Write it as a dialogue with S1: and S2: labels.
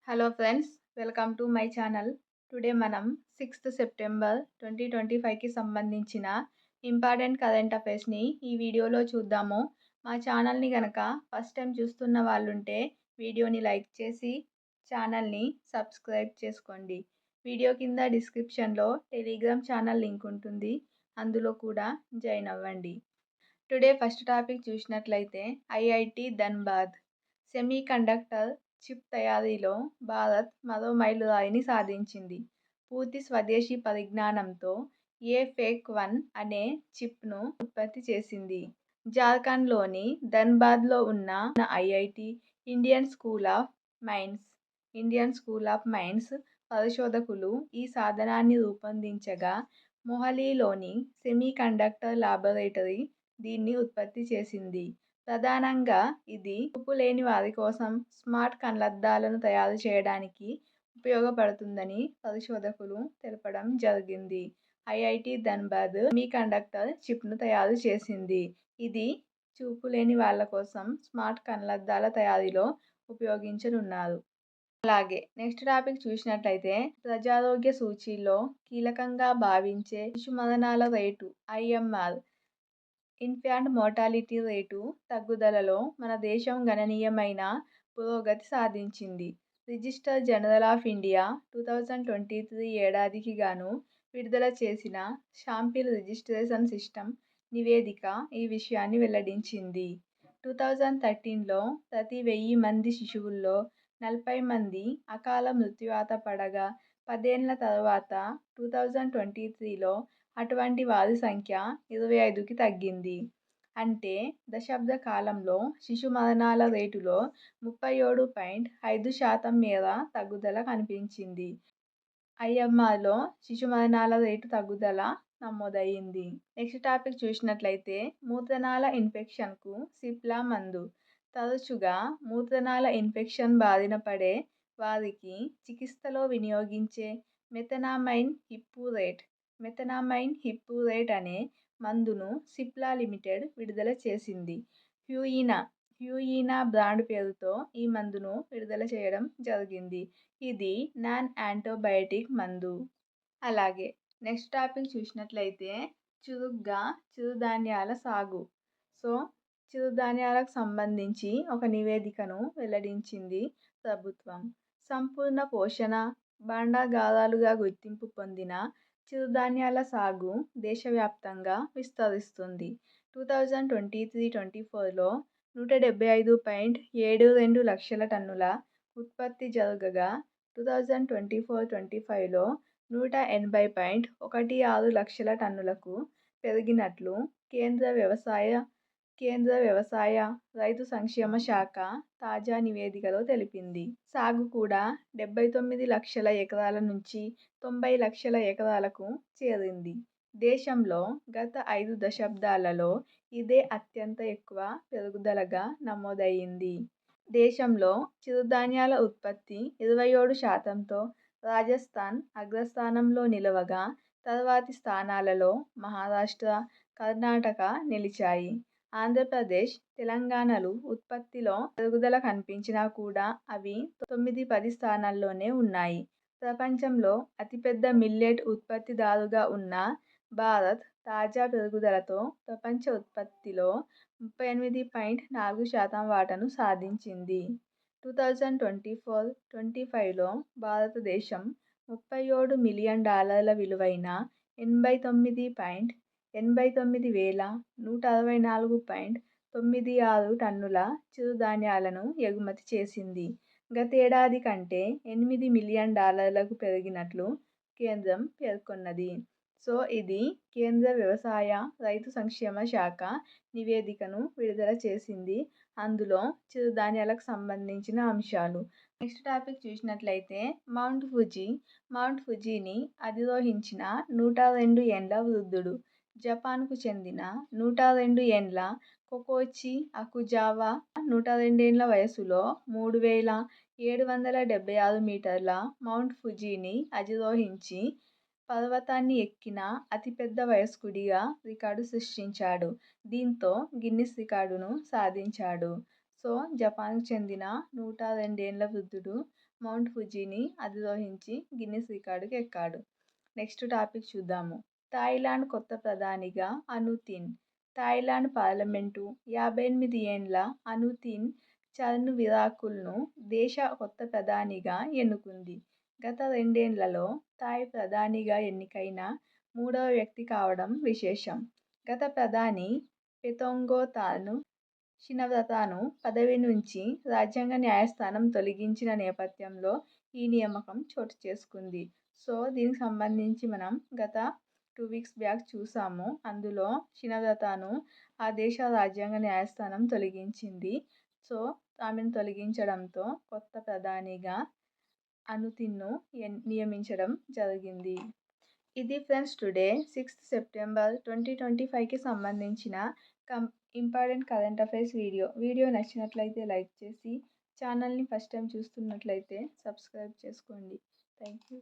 S1: Hello friends, welcome to my channel. Today మనం 6th September 2025కి సంబంధించిన important current అఫైర్స్ని ఈ వీడియోలో చూద్దాము. మా ఛానల్ని కనుక ఫస్ట్ టైం చూస్తున్న వాళ్ళుంటే వీడియోని లైక్ చేసి ఛానల్ని సబ్స్క్రైబ్ చేసుకోండి. వీడియో కింద డిస్క్రిప్షన్లో టెలిగ్రామ్ ఛానల్ లింక్ ఉంటుంది, అందులో కూడా జాయిన్ అవ్వండి. టుడే ఫస్ట్ టాపిక్ చూసినట్లయితే IIT Dhanbad semi conductor chip తయారీలో భారత్ మరో మైలురాయిని సాధించింది. పూర్తి స్వదేశీ పరిజ్ఞానంతో ఏ-ఫేక్-1 అనే చిప్ను ఉత్పత్తి చేసింది. జార్ఖండ్లోని ధన్బాద్లో ఉన్న IIT Indian School of Mines పరిశోధకులు ఈ సాధనాన్ని రూపొందించగా, మొహాలీలోని సెమీ కండక్టర్ లాబొరేటరీ దీన్ని ఉత్పత్తి చేసింది. ప్రధానంగా ఇది చూపు లేని వారి కోసం స్మార్ట్ కళ్లద్దాలను తయారు చేయడానికి ఉపయోగపడుతుందని పరిశోధకులు తెలపడం జరిగింది. ఐఐటి ధన్బాద్ సెమీ కండక్టర్ చిప్ను తయారు చేసింది. ఇది చూపు లేని వాళ్ళ కోసం స్మార్ట్ కళ్లద్దాల తయారీలో ఉపయోగించనున్నారు. అలాగే నెక్స్ట్ టాపిక్ చూసినట్లయితే ప్రజారోగ్య సూచీల్లో కీలకంగా భావించే శిశు మరణాల rate IMR infant mortality rate తగ్గుదలలో మన దేశం గణనీయమైన పురోగతి సాధించింది. రిజిస్టర్ జనరల్ ఆఫ్ ఇండియా 2023 ఏడాదికి గాను విడుదల చేసిన శాంపిల్ రిజిస్ట్రేషన్ సిస్టమ్ నివేదిక ఈ విషయాన్ని వెల్లడించింది. 2013లో ప్రతి 1000 మంది శిశువుల్లో 40 మంది అకాల మృత్యువాత పడగా, 10 ఏళ్ల తర్వాత 2023లో అటువంటి వారి సంఖ్య 25కి తగ్గింది. అంటే దశాబ్ద కాలంలో శిశు మరణాల రేటులో 37.5% మేర తగ్గుదల కనిపించింది. ఐఎంఆర్లో శిశు మరణాల రేటు తగ్గుదల నమోదయ్యింది. నెక్స్ట్ టాపిక్ చూసినట్లయితే మూత్రనాళ ఇన్ఫెక్షన్కు సిప్లా మందు. తరచుగా మూత్రనాళ ఇన్ఫెక్షన్ బారిన పడే వారికి చికిత్సలో వినియోగించే మెథనామైన్ హిప్యూరేట్ అనే మందును సిప్లా లిమిటెడ్ విడుదల చేసింది. హ్యూయినా బ్రాండ్ పేరుతో ఈ మందును విడుదల చేయడం జరిగింది. ఇది నాన్ యాంటీబయాటిక్ మందు. అలాగే నెక్స్ట్ టాపిక్ చూసినట్లయితే చురుగ్గా చిరుధాన్యాల సాగు. చిరుధాన్యాలకు సంబంధించి ఒక నివేదికను వెల్లడించింది ప్రభుత్వం. సంపూర్ణ పోషణ భాండాగారాలుగా గుర్తింపు పొందిన చిరుధాన్యాల సాగు దేశవ్యాప్తంగా విస్తరిస్తుంది. 2023-24లో 175.72 లక్షల టన్నుల ఉత్పత్తి జరగగా, 2024-25లో 180.16 లక్షల టన్నులకు పెరిగినట్లు కేంద్ర వ్యవసాయ, రైతు సంక్షేమ శాఖ తాజా నివేదికలో తెలిపింది. సాగు కూడా 79 లక్షల ఎకరాల నుంచి 90 లక్షల ఎకరాలకు చేరింది. దేశంలో గత 5 దశాబ్దాలలో ఇదే అత్యంత ఎక్కువ పెరుగుదలగా నమోదయ్యింది. దేశంలో చిరుధాన్యాల ఉత్పత్తి 27%తో రాజస్థాన్ అగ్రస్థానంలో నిలవగా, తర్వాతి స్థానాలలో మహారాష్ట్ర, కర్ణాటక నిలిచాయి. ఆంధ్రప్రదేశ్, తెలంగాణలు ఉత్పత్తిలో పెరుగుదల కనిపించినా కూడా అవి 9-10 స్థానాల్లోనే ఉన్నాయి. ప్రపంచంలో అతిపెద్ద మిల్లెట్ ఉత్పత్తిదారుగా ఉన్న భారత్ తాజా పెరుగుదలతో ప్రపంచ ఉత్పత్తిలో 38.4% వాటాను సాధించింది. 2024-25లో భారతదేశం $37 మిలియన్ విలువైన 89,164.96 టన్నుల చిరుధాన్యాలను ఎగుమతి చేసింది. గతేడాది కంటే $8 మిలియన్ పెరిగినట్లు కేంద్రం పేర్కొన్నది. ఇది కేంద్ర వ్యవసాయ, రైతు సంక్షేమ శాఖ నివేదికను విడుదల చేసింది. అందులో చిరుధాన్యాలకు సంబంధించిన అంశాలు. నెక్స్ట్ టాపిక్ చూసినట్లయితే మౌంట్ ఫుజీని అధిరోహించిన 102 ఏండ్ల వృద్ధుడు. జపాన్కు చెందిన 102 ఏండ్ల కొకోచి అకుజావా 102 ఏండ్ల వయసులో 3,776 మీటర్ల మౌంట్ ఫుజీని అధిరోహించి పర్వతాన్ని ఎక్కిన అతిపెద్ద వయస్కుడిగా రికార్డు సృష్టించాడు. దీంతో గిన్నిస్ రికార్డును సాధించాడు. జపాన్కు చెందిన 102 ఏండ్ల వృద్ధుడు మౌంట్ ఫుజీని అధిరోహించి గిన్నిస్ రికార్డుకి ఎక్కాడు. నెక్స్ట్ టాపిక్ చూద్దాము. థాయిలాండ్ కొత్త ప్రధానిగా అనుతిన్. థాయిలాండ్ పార్లమెంటు 58 ఏండ్ల అనుతిన్ చర్న్విరాకుల్ను దేశ కొత్త ప్రధానిగా ఎన్నుకుంది. గత 2 ఏళ్లలో థాయ్ ప్రధానిగా ఎన్నికైన 3వ వ్యక్తి కావడం విశేషం. గత ప్రధాని పెతొంగ్గాను షినవతను పదవి నుంచి రాజ్యాంగ న్యాయస్థానం తొలగించిన నేపథ్యంలో ఈ నియామకం చోటు చేసుకుంది. సో దీనికి సంబంధించి మనం గత 2 వీక్స్ బ్యాక్ చూసాము. అందులో షినవతను ఆ దేశ రాజ్యాంగ న్యాయస్థానం తొలగించింది. సో ఆమెను తొలగించడంతో కొత్త ప్రధానిగా అనుతిన్ను నియమించడం జరిగింది. ఇది ఫ్రెండ్స్ టుడే 6th సెప్టెంబర్ 2025కి సంబంధించిన ఇంపార్టెంట్ కరెంట్ అఫైర్స్ వీడియో నచ్చినట్లయితే లైక్ చేసి ఛానల్ని ఫస్ట్ టైం చూస్తున్నట్లయితే సబ్స్క్రైబ్ చేసుకోండి. Thank you.